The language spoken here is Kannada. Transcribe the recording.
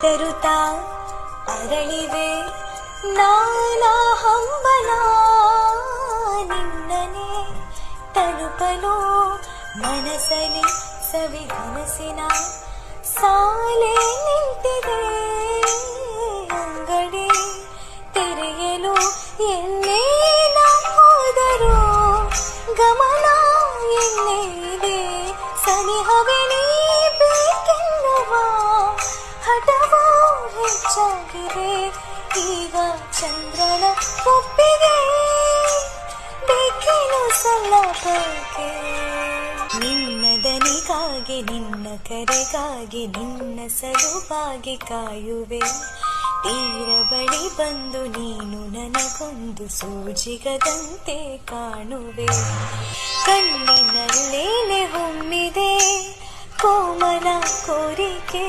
ತರುತ್ತಾ ಅರಳಿವೆ ನಾನಾ ಹಂಬಲ ನಿನ್ನನೆ ತಲುಪಲು ಮನಸಲಿ ಸವಿಗನಸಿನ ಸಾಲೆ ನಿಂತಿದೆ ಅಂಗಡಿ ತೆರೆಯಲು ಎಲ್ಲೇ ನಾ ಹೋದರೂ ಗಮನ ಎಲ್ಲೇ ಇದೆ ಸನಿಹವೇ ನೀ ಬೇಕೆನ್ನುವ ಹಠವೂ ಹೆಚ್ಚಾಗಿದೆ ಈಗ ಚಂದ್ರನ ಒಪ್ಪಿಗೆ ಬೇಕೇನು ಸಲ್ಲಬೇಕು ನಿನ್ನ ದನಿಗಾಗಿ ನಿನ್ನ ಕರೆಗಾಗಿ ನಿನ್ನ ಸಲುವಾಗಿ ಕಾಯುವೆ ತೀರ ಬಳಿ ಬಂದು ನೀನು ನನಗೊಂದು ಸೂಜಿಗದಂತೆ ಕಾಣುವೆ ಕಣ್ಣಿನಲ್ಲೇನೆ ಹೊಮ್ಮಿದೆ ಕೋಮಲ ಕೋರಿಕೆ